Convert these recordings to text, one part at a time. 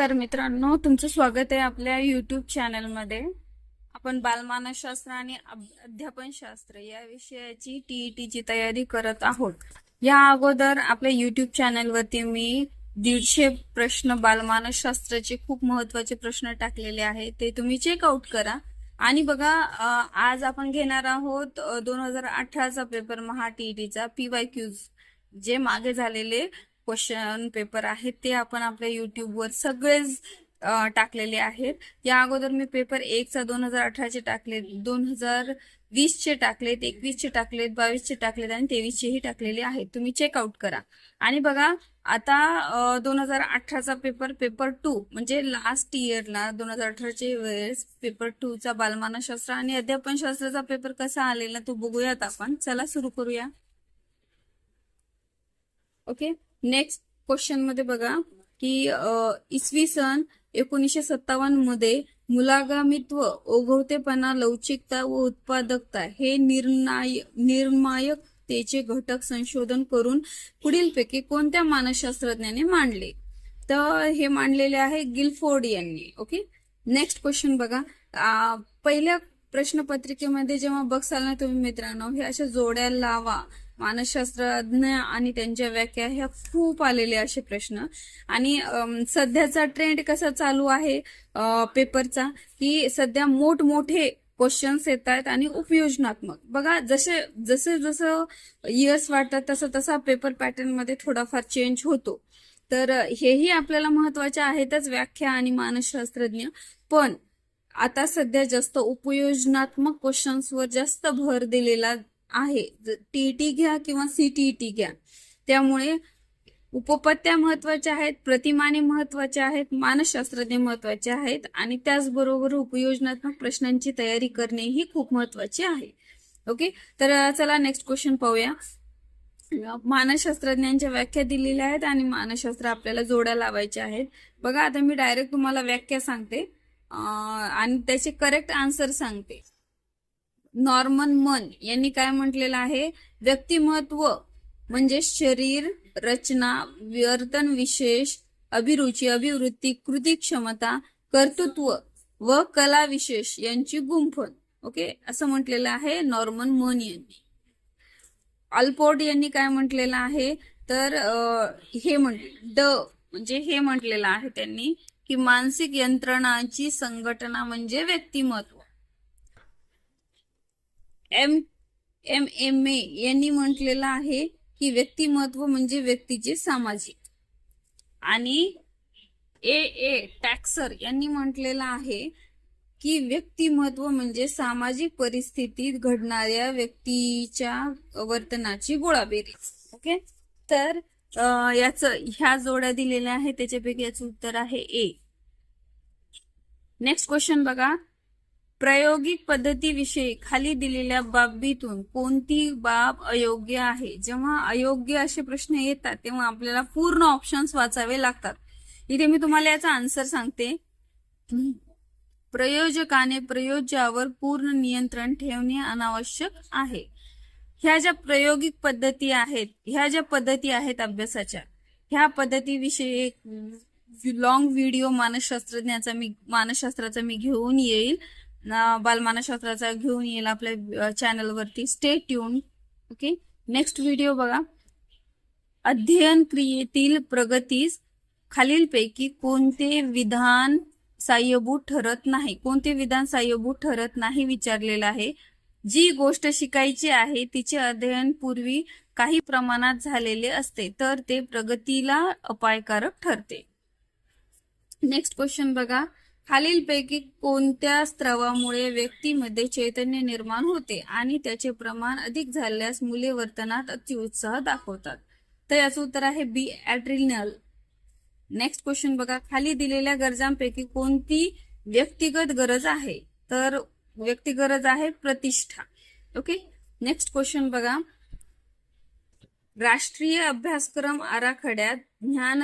नमस्कार मित्रांनो, तुमचं स्वागत आहे आपल्या युट्यूब चॅनलमध्ये। आपण बालमानसशास्त्र आणि अध्यापनशास्त्र या विषयाची टीईटीची तयारी करत आहोत। या अगोदर आपल्या युट्यूब चॅनलवरती मी 150 प्रश्न बालमानसशास्त्राचे खूप महत्त्वाचे प्रश्न टाकलेले आहेत, ते तुम्ही चेकआउट करा। आणि बघा, आज आपण घेणार आहोत 2018चा पेपर महा टीईटीचा PYQs, जे मागे झालेले क्वेश्चन पेपर आहेत ते आपण आपल्या युट्यूबवर सगळेच टाकलेले आहेत। या अगोदर मी पेपर 1चा 2018चे टाकले, 2020चे टाकलेत, 21चे टाकलेत, 22चे टाकलेत आणि 23चेही टाकलेले आहेत, तुम्ही चेकआउट करा। आणि बघा, आता 2018चा पेपर 2 म्हणजे लास्ट इयरला 2018चे वेळेस पेपर 2चा बालमानसशास्त्र आणि अध्यापनशास्त्राचा पेपर कसा आलेला तो बघूयात आपण। चला सुरू करूया। ओके, नेक्स्ट क्वेश्चन मध्ये बघा की इसवी सन 1957 मध्ये मुलागामित्व, ओघवतेपणा, लवचिकता व उत्पादकता हे निर्णायकतेचे घटक संशोधन करून पुढीलपैकी कोणत्या मानसशास्त्रज्ञाने मांडले? तर हे मांडलेले आहे गिलफोर्ड यांनी। ओके, नेक्स्ट क्वेश्चन बघा, पहिल्या प्रश्नपत्रिकेमध्ये जेव्हा बघसाल ना तुम्ही मित्रांनो, हे अशा जोड्या लावा, मानसशास्त्रज्ञ आणि त्यांच्या व्याख्या, ह्या खूप आलेले असे प्रश्न। आणि सध्याचा ट्रेंड कसा चालू आहे पेपरचा, की सध्या मोठमोठे क्वेश्चन्स येत आहेत आणि उपयोजनात्मक। बघा, जसं इयर्स वाढतात तसं तसा पेपर पॅटर्न मध्ये थोडाफार चेंज होतो, तर हेही आपल्याला महत्वाचे आहेतच व्याख्या आणि मानसशास्त्रज्ञ, पण आता सध्या जास्त उपयोजनात्मक क्वेश्चन्सवर जास्त भर दिलेला आहे। टीईटी घ्या किंवा सीटीईटी घ्या, त्यामुळे उपपत्त्या महत्वाच्या आहेत, प्रतिमाने महत्वाच्या आहेत, मानसशास्त्रज्ञ महत्वाचे आहेत आणि त्याचबरोबर उपयोजनात्मक प्रश्नांची तयारी करणे ही खूप महत्वाची आहे। ओके, तर चला नेक्स्ट क्वेश्चन पाहूया। मानसशास्त्रज्ञांच्या व्याख्या दिलेल्या आहेत आणि मानसशास्त्र आपल्याला जोड्या लावायच्या आहेत। बघा, आता मी डायरेक्ट तुम्हाला व्याख्या सांगते आणि त्याचे करेक्ट आन्सर सांगते। नॉर्मन मन यांनी काय म्हटलेलं आहे? व्यक्तिमत्व म्हणजे शरीर रचना, वर्तन विशेष, अभिरुची, अभिवृत्ती, कृती क्षमता, कर्तृत्व व कला विशेष यांची गुंफण। ओके, असं म्हटलेलं आहे नॉर्मन मन यांनी। अल्पोर्ट यांनी काय म्हटलेलं आहे? तर हे म्हणजे हे म्हटलेलं आहे त्यांनी की मानसिक यंत्रणाची संघटना म्हणजे व्यक्तिमत्व। एम ए यांनी म्हटलेलं आहे की व्यक्तिमत्व म्हणजे व्यक्तीचे सामाजिक। आणि टॅक्सर यांनी म्हटलेलं आहे की व्यक्तिमत्व म्हणजे सामाजिक परिस्थितीत घडणाऱ्या व्यक्तीच्या वर्तनाची गोळाबेरीज। ओके, तर ह्या जोड्या दिलेल्या आहेत, त्याच्यापैकी याचं उत्तर आहे ए। नेक्स्ट क्वेश्चन बघा, प्रायोगिक पद्धतीविषयी खाली दिलेल्या बाबीतून कोणती बाब अयोग्य आहे? जेव्हा अयोग्य असे प्रश्न येतात तेव्हा आपल्याला पूर्ण ऑप्शन्स वाचावे लागतात। इथे मी तुम्हाला याचा आन्सर सांगते। प्रयोजकाने प्रयोज्यावर पूर्ण नियंत्रण ठेवणे अनावश्यक आहे। ह्या ज्या प्रायोगिक पद्धती आहेत, ह्या ज्या पद्धती आहेत अभ्यासाच्या, ह्या पद्धतीविषयी लॉंग व्हिडिओ मानसशास्त्राचा मी घेऊन येईल, बालमानसशास्त्राचा घेऊन येईल आपल्या चॅनलवरती, stay tune. Okay, next video बघा, अध्ययन क्रियेतील प्रगतीस खालीलपैकी कोणते विधान सहाय्यभूत ठरत नाही? कोणते विधान सहाय्यभूत ठरत नाही विचारलेलं आहे। जी गोष्ट शिकायची आहे तिचे अध्ययन पूर्वी काही प्रमाणात झालेले असते तर ते प्रगतीला अपायकारक ठरते। नेक्स्ट क्वेश्चन बघा, खालीलपैकी कोणत्या स्त्रावामुळे व्यक्तीमध्ये चैतन्य निर्माण होते आणि त्याचे प्रमाण अधिक झाल्यास मुले वर्तनात अतिउत्साह दाखवतात? तर याचं उत्तर आहे बी, ॲड्रिनल। नेक्स्ट क्वेश्चन बघा, खाली दिलेल्या गरजांपैकी कोणती व्यक्तिगत गरज आहे? तर व्यक्ती गरज आहे प्रतिष्ठा। ओके, नेक्स्ट क्वेश्चन बघा, राष्ट्रीय अभ्यासक्रम आराखड्यात ज्ञान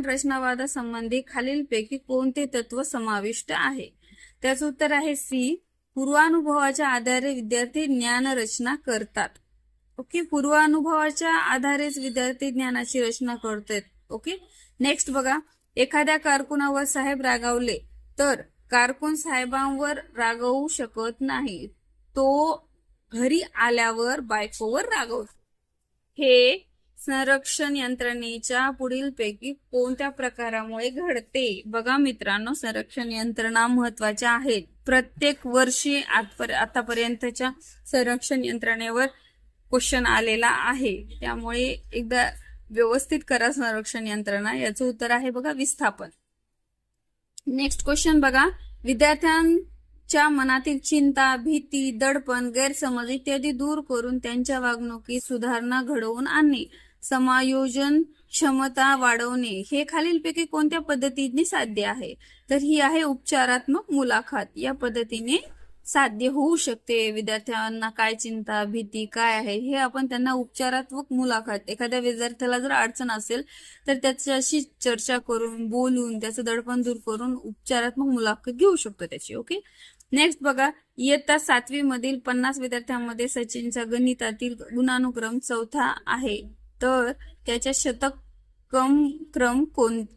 रचनावादासंबंधी खालीलपैकी कोणते तत्व समाविष्ट आहे? त्याचं उत्तर आहे सी, पूर्वानुभवाच्या आधारे विद्यार्थी ज्ञान रचना करतात। ओके, पूर्वानुभवाच्या आधारेच विद्यार्थी ज्ञानाची रचना करतात। ओके, नेक्स्ट बघा, एखाद्या कारकुनावर साहेब रागावले तर कारकून साहेबांवर रागवू शकत नाही, तो घरी आल्यावर बायकोवर रागवतो. हे संरक्षण यंत्रणेच्या पुढीलपैकी कोणत्या प्रकारामुळे घडते? बघा मित्रांनो, संरक्षण यंत्रणा महत्वाच्या आहेत. प्रत्येक वर्षी आतापर्यंतच्या संरक्षण यंत्रणेवर क्वेश्चन आलेला आहे, त्यामुळे एकदा व्यवस्थित करा संरक्षण यंत्रणा. याचं उत्तर आहे बघा विस्थापन. नेक्स्ट क्वेश्चन बघा, विद्यार्थ्यांच्या मनातील चिंता, भीती, दडपण, गैरसमज इत्यादी दूर करून त्यांच्या वागणुकीत सुधारणा घडवून आणणे, समायोजन क्षमता वाढवणे, हे खालीलपैकी कोणत्या पद्धतीने साध्य आहे? तर ही आहे उपचारात्मक मुलाखत. या पद्धतीने साध्य होऊ शकते. विद्यार्थ्यांना काय चिंता, भीती काय आहे हे आपण त्यांना उपचारात्मक मुलाखत, एखाद्या विद्यार्थ्याला जर अडचण असेल तर त्याच्याशी चर्चा करून, बोलून, त्याचं दडपण दूर करून उपचारात्मक मुलाखत घेऊ शकतो त्याची. ओके. नेक्स्ट बघा, इयत्ता 7वी मधील 50 विद्यार्थ्यांमध्ये सचिनचा गणितातील गुणानुक्रम 4था आहे, तर त्याच्या शतक क्रम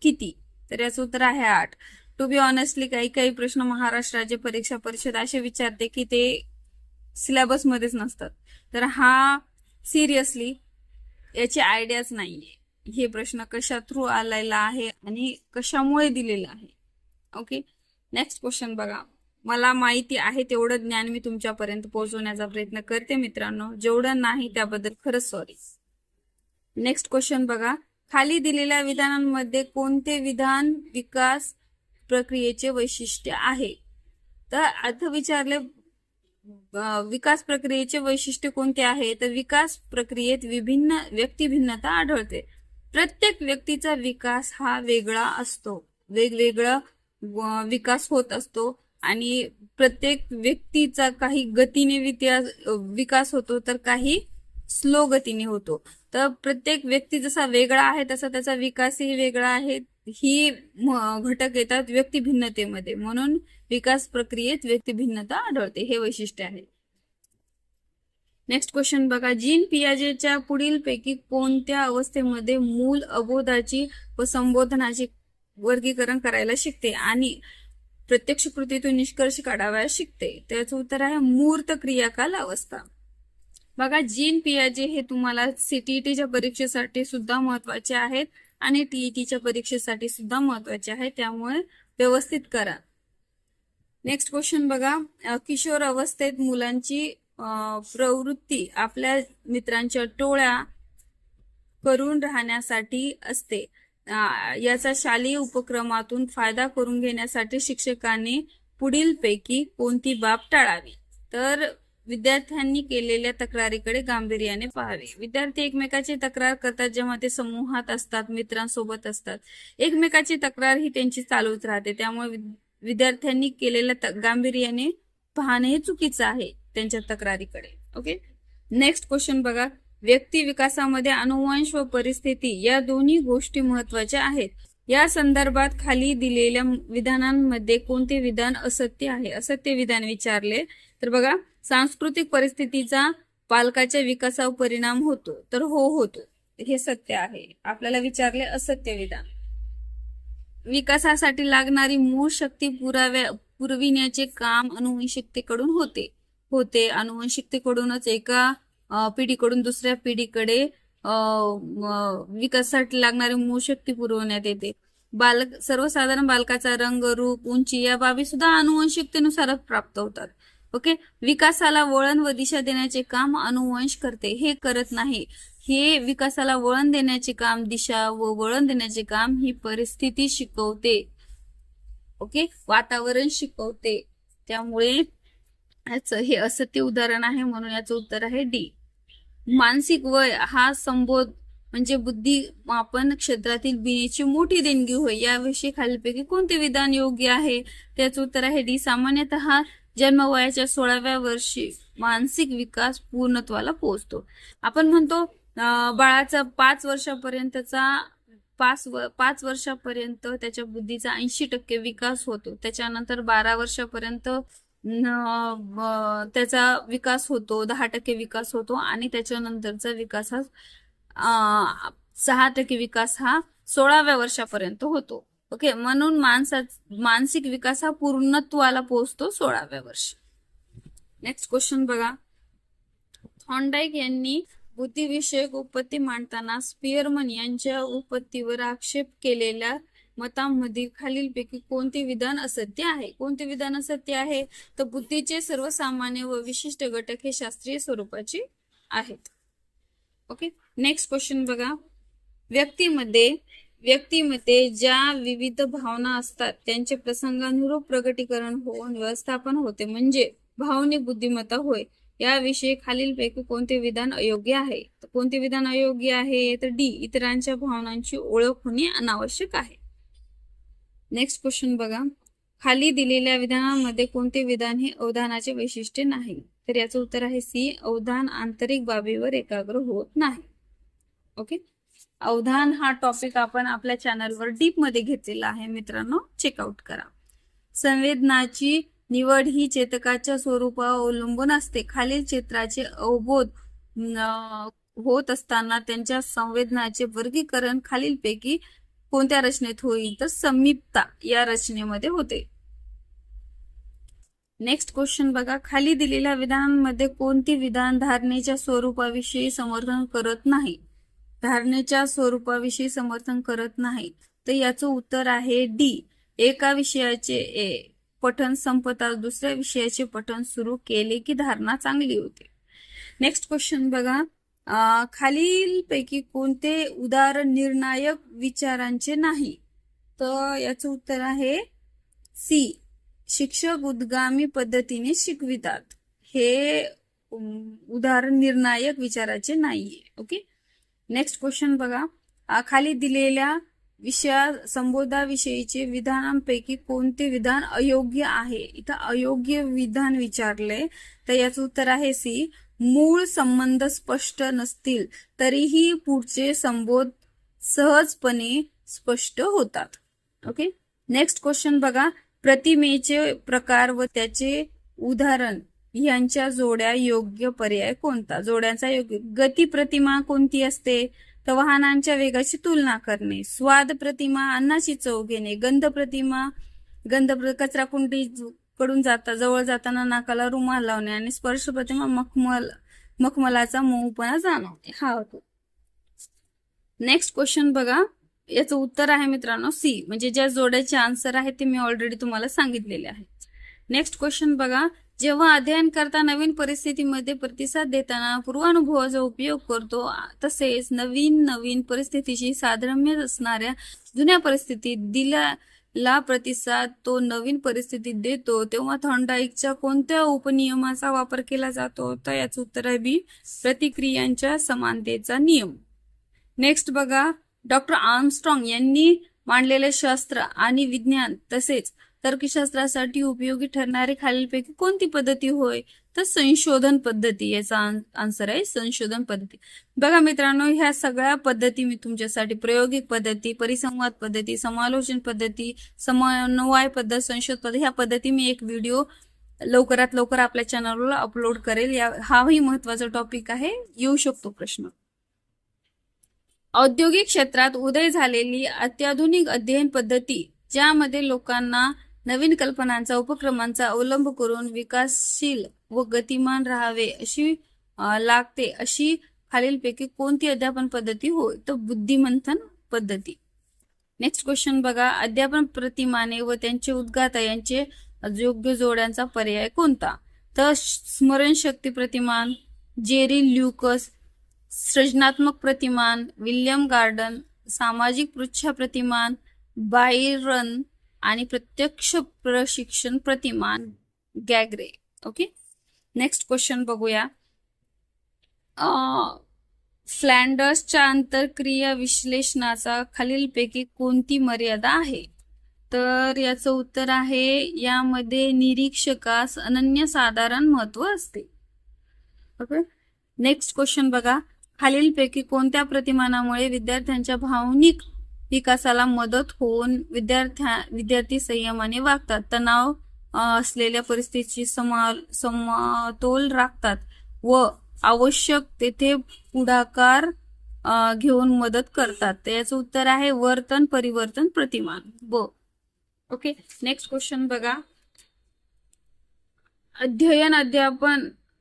किती? तर याचं उत्तर आहे 8. टू बी ऑनेस्टली काही काही प्रश्न महाराष्ट्र राज्य परीक्षा परिषद असे विचारते की ते सिलेबस मध्येच नसतात. तर हा सिरियसली याची आयडियाच नाहीये, हे प्रश्न कशा थ्रू आलेला आहे आणि कशामुळे दिलेला आहे. ओके. नेक्स्ट क्वेश्चन बघा, मला माहिती आहे तेवढं ज्ञान मी तुमच्यापर्यंत पोहोचवण्याचा प्रयत्न करते मित्रांनो, जेवढं नाही त्याबद्दल खरंच सॉरी. नेक्स्ट क्वेश्चन बघा, खाली दिलेल्या विधानांमध्ये कोणते विधान विकास प्रक्रियेचे वैशिष्ट्य आहे? तर आता विचारले विकास प्रक्रियेचे वैशिष्ट्य कोणते आहे? तर विकास प्रक्रियेत विभिन्न व्यक्तिभिन्नता आढळते. प्रत्येक व्यक्तीचा विकास हा वेगळा असतो, वेगवेगळा विकास होत असतो आणि प्रत्येक व्यक्तीचा काही गतीने विकास होतो तर काही स्लो गतीने होतो. तर प्रत्येक व्यक्ती जसा वेगळा आहे तसा त्याचा विकासही वेगळा आहे. ही घटक येतात व्यक्तिभिन्नतेमध्ये, म्हणून विकास प्रक्रियेत व्यक्तिभिन्नता आढळते, हे वैशिष्ट्य आहे. नेक्स्ट क्वेश्चन बघा, जीन पियाजेच्या पुढीलपैकी कोणत्या अवस्थेमध्ये मूल अबोधाची व संबोधनाची वर्गीकरण करायला शिकते आणि प्रत्यक्ष कृतीतून निष्कर्ष काढावयास शिकते? त्याचं उत्तर आहे मूर्त क्रियाकाल अवस्था. बघा, जीन पियाजे हे तुम्हाला सीटीईटीच्या परीक्षेसाठी सुद्धा महत्वाचे आहेत आणि टीईटीच्या परीक्षेसाठी सुद्धा महत्वाचे आहे, त्यामुळे व्यवस्थित करा. नेक्स्ट क्वेश्चन बघा, किशोर अवस्थेत मुलांची प्रवृत्ती आपल्या मित्रांच्या टोळ्या करून राहण्यासाठी असते. याचा शालेय उपक्रमातून फायदा करून घेण्यासाठी शिक्षकांनी पुढीलपैकी कोणती बाब टाळावी? तर विद्यार्थ्यांनी केलेल्या तक्रारीकडे गांभीर्याने पाहावे. विद्यार्थी एकमेकाची तक्रार करतात जेव्हा ते समूहात असतात, मित्रांसोबत असतात. एकमेकाची तक्रार ही त्यांची चालूच राहते, त्यामुळे विद्यार्थ्यांनी केलेल्या गांभीर्याने पाहणे हे चुकीचं आहे त्यांच्या तक्रारीकडे. ओके. नेक्स्ट क्वेश्चन बघा, व्यक्ती विकासामध्ये अनुवंश व परिस्थिती या दोन्ही गोष्टी महत्वाच्या आहेत. या संदर्भात खाली दिलेल्या विधानांमध्ये कोणते विधान असत्य आहे? असत्य विधान विचारले तर बघा, सांस्कृतिक परिस्थितीचा पालकाच्या विकासावर परिणाम होतो, तर हो होतो, हे सत्य आहे. आपल्याला विचारले असत्य विधान. विकासासाठी लागणारी मूळ शक्ती पुरविण्याचे काम अनुवंशिकतेकडून होते. अनुवंशिकतेकडूनच एका पिढीकडून दुसऱ्या पिढीकडे विकासासाठी लागणारी मूळ शक्ती पुरवण्यात येते. सर्वसाधारण बालकाचा रंग, रूप, उंची या बाबी सुद्धा अनुवंशिकतेनुसार प्राप्त होतात. ओके. विकासाला वळण व दिशा देण्याचे काम अनुवंश करते, हे करत नाही. हे विकासाला वळण देण्याचे काम, दिशा व वळण देण्याचे काम ही परिस्थिती शिकवते. ओके, वातावरण शिकवते. त्यामुळे याचं हे असत्य उदाहरण आहे, म्हणून याचं उत्तर आहे डी. मानसिक वय हा संबोध म्हणजे बुद्धिमापन क्षेत्रातील बिनीची मोठी देणगी होय. याविषयी खालीलपैकी कोणते विधान योग्य आहे? त्याचं उत्तर आहे डी. सामान्यतः जन्मवयाच्या 16व्या वर्षी मानसिक विकास पूर्णत्वाला पोहोचतो. आपण म्हणतो बाळाचा 5 वर्षापर्यंत त्याच्या बुद्धीचा 80% विकास होतो. त्याच्यानंतर 12 वर्षापर्यंत त्याचा विकास होतो, 10% विकास होतो आणि त्याच्यानंतरचा विकास हा 6% विकास हा 16व्या वर्षापर्यंत होतो. ओके, म्हणून मानसिक विकास हा पूर्णत्वाला पोहोचतो 16व्या वर्षी. नेक्स्ट क्वेश्चन बघा. थॉर्नडाईक यांनी बुद्धिविषयक उपपत्ती मांडताना स्पियरमन यांच्या उपपत्तीवर आक्षेप केलेल्या मतांमधील खालीलपैकी कोणते विधान असत्य आहे? कोणते विधान असत्य आहे? तर बुद्धीचे सर्वसामान्य व विशिष्ट घटक हे शास्त्रीय स्वरूपाचे आहेत. ओके, नेक्स्ट क्वेश्चन बघा. व्यक्तीमध्ये ज्या विविध भावना असतात त्यांचे प्रसंगानुरूप प्रगटीकरण होऊन व्यवस्थापन होते, म्हणजे भावनिक बुद्धिमत्ता होय. याविषयी खालीलपैकी कोणते विधान अयोग्य आहे? तर कोणते विधान अयोग्य आहे? तर डी, इतरांच्या भावनांची ओळख होणे अनावश्यक आहे. नेक्स्ट क्वेश्चन बघा. खाली दिलेल्या विधानांमध्ये कोणते विधान हे अवधानाचे वैशिष्ट्य नाही? तर याचं उत्तर आहे सी, अवधान आंतरिक बाबीवर एकाग्र होत नाही. ओके, अवधान हा टॉपिक आपण आपल्या चॅनलवर डीप मध्ये घेतलेला आहे मित्रांनो, चेकआउट करा. संवेदनाची निवड ही चेतकाच्या स्वरूपावर अवलंबून असते. खालील क्षेत्राचे अवबोध होत असताना त्यांच्या संवेदनाचे वर्गीकरण खालीलपैकी कोणत्या रचनेत होईल? तर समीपता या रचनेमध्ये होते. नेक्स्ट क्वेश्चन बघा. खाली दिलेल्या विधानांमध्ये कोणते विधान धारणेच्या स्वरूपाविषयी समर्थन करत नाही? धारणेच्या स्वरूपाविषयी समर्थन करत नाही, तर याचं उत्तर आहे डी, एका विषयाचे पठण संपताच दुसऱ्या विषयाचे पठण सुरू केले की धारणा चांगली होते. नेक्स्ट क्वेश्चन बघा. खालीलपैकी कोणते उदाहरण निर्णायक विचारांचे नाही? तर याचं उत्तर आहे सी, शिक्षक उद्गामी पद्धतीने शिकवितात. हे उदाहरण निर्णायक विचाराचे नाहीये. ओके, नेक्स्ट क्वेश्चन बघा. खाली दिलेल्या संबोधाविषयीचे विधानांपैकी कोणते विधान अयोग्य आहे? इथं अयोग्य विधान विचारले, तर याचं उत्तर आहे सी, मूळ संबंध स्पष्ट नसतील तरीही पुढचे संबोध सहजपणे स्पष्ट होतात. ओके, नेक्स्ट क्वेश्चन बघा. प्रतिमेचे प्रकार व त्याचे उदाहरण यांच्या जोड्या योग्य पर्याय कोणता? जोड्यांचा योग्य. गती प्रतिमा कोणती असते? तर वाहनांच्या वेगाची तुलना करणे. स्वाद प्रतिमा अन्नाची चव घेणे. गंध प्रतिमा कचरा कुंडी कडून जवळ जाताना नाकाला रुमाल लावणे. आणि स्पर्श प्रतिमा मखमलाचा मऊपणा जाणवणे हा होतो. नेक्स्ट क्वेश्चन बघा. याचं उत्तर आहे मित्रांनो सी, म्हणजे ज्या जोड्याचे आन्सर आहे ते मी ऑलरेडी तुम्हाला सांगितलेले आहे. नेक्स्ट क्वेश्चन बघा. जेव्हा अध्ययन करता नवीन परिस्थितीमध्ये प्रतिसाद देताना पूर्वानुभवाचा उपयोग करतो, तसेच नवीन परिस्थितीशी साधर्म्य असणाऱ्या जुन्या परिस्थितीत दिलेला प्रतिसाद तो नवीन परिस्थितीत देतो, तेव्हा थॉर्नडाईकच्या कोणत्या उपनियमाचा वापर केला जातो? तर याचं उत्तर आहे बी, प्रतिक्रियांच्या समानतेचा नियम. नेक्स्ट बघा. डॉक्टर आर्मस्ट्रॉंग यांनी मांडलेले शास्त्र आणि विज्ञान तसेच तर्कशास्त्रासाठी उपयोगी ठरणारी खालीलपैकी कोणती पद्धती होय? तर संशोधन पद्धती. याचा आन्सर आहे संशोधन पद्धती. बघा मित्रांनो, ह्या सगळ्या पद्धती मी तुमच्यासाठी प्रायोगिक पद्धती, परिसंवाद पद्धती, समालोचन पद्धती, समन्वय पद्धत, संशोधन पद्धती, ह्या पद्धती मी एक व्हिडिओ लवकरात लवकर आपल्या चॅनलवर अपलोड करेल. हाही महत्वाचा टॉपिक आहे, येऊ शकतो प्रश्न. औद्योगिक क्षेत्रात उदय झालेली अत्याधुनिक अध्ययन पद्धती ज्यामध्ये लोकांना नवीन कल्पनांचा उपक्रमांचा अवलंब करून विकासशील व गतिमान राहावे अशी लागते, अशी खालीलपैकी कोणती अध्यापन पद्धती होय? तर बुद्धिमंथन पद्धती. नेक्स्ट क्वेश्चन बघा. अध्यापन प्रतिमाने व त्यांचे उद्गाता यांचे योग्य जोड्यांचा पर्याय कोणता? तर स्मरणशक्ती प्रतिमान, जेरी ल्यूकस, सृजनात्मक प्रतिमान, विल्यम गार्डन, सामाजिक पृच्छा प्रतिमान, बायरन आणि प्रत्यक्ष प्रशिक्षण प्रतिमान गॅग्रे. ओके, नेक्स्ट क्वेश्चन बघूया. फ्लँडर्सच्या आंतरक्रिया विश्लेषणाचा खालीलपैकी कोणती मर्यादा आहे? तर याचं उत्तर आहे यामध्ये निरीक्षकास अनन्यसाधारण महत्व असते. ओके, नेक्स्ट क्वेश्चन बघा. खालीलपैकी कोणत्या प्रतिमानामुळे विद्यार्थ्यांच्या भावनिक विकासाला मदत होऊन विद्यार्थी संयमाने वागतात, तणाव असलेल्या परिस्थितीची समतोल राखतात व आवश्यक तेथे पुढाकार घेऊन मदत करतात. तर याचं उत्तर आहे वर्तन परिवर्तन प्रतिमान ब. ओके, नेक्स्ट क्वेश्चन बघा.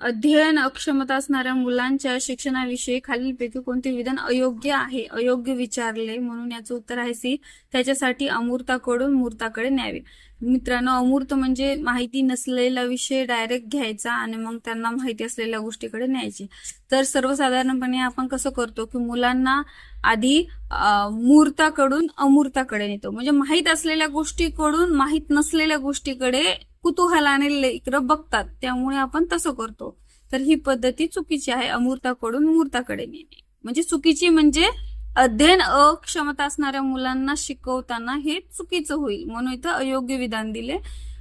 अध्ययन अक्षमता असणाऱ्या मुलांच्या शिक्षणाविषयी खालीलपैकी कोणते विधान अयोग्य आहे? अयोग्य विचारले म्हणून याचं उत्तर आहे सी. त्याच्यासाठी अमूर्ताकडून मूर्ताकडे न्यावे. मित्रांनो, अमूर्त म्हणजे माहिती नसलेला विषय डायरेक्ट घ्यायचा आणि मग त्यांना माहिती असलेल्या गोष्टीकडे न्यायची. तर सर्वसाधारणपणे आपण कसं करतो की मुलांना आधी मूर्ताकडून अमूर्ताकडे नेतो, म्हणजे माहीत असलेल्या गोष्टीकडून माहीत नसलेल्या गोष्टीकडे कुतूहलाने लेकरं बघतात, त्यामुळे आपण तसं करतो. तर ही पद्धती चुकीची आहे. अमूर्ताकडून मूर्ताकडे नेणे म्हणजे चुकीची, म्हणजे अध्ययन अक्षमता असणाऱ्या मुलांना शिकवताना हे चुकीचं होईल, म्हणून इथं अयोग्य विधान दिले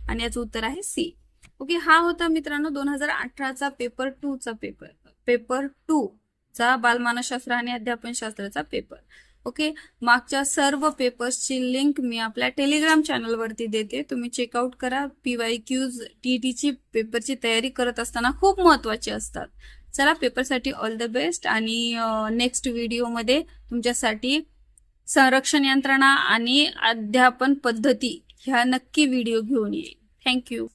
आणि याचं उत्तर आहे सी. ओके, हा होता मित्रांनो 2018चा पेपर 2 चा बालमानसशास्त्र आणि अध्यापनशास्त्राचा पेपर. ओके, मागच्या सर्व पेपर्सची लिंक मी आपल्या टेलिग्राम चॅनलवरती देते, तुम्ही चेकआउट करा. PYQs TETची पेपरची तयारी करत असताना खूप महत्वाचे असतात. चला, पेपरसाठी ऑल द बेस्ट आणि नेक्स्ट व्हिडिओमध्ये तुमच्यासाठी संरक्षण यंत्रणा आणि अध्यापन पद्धती ह्या नक्की व्हिडिओ घेऊन येईल. थँक्यू.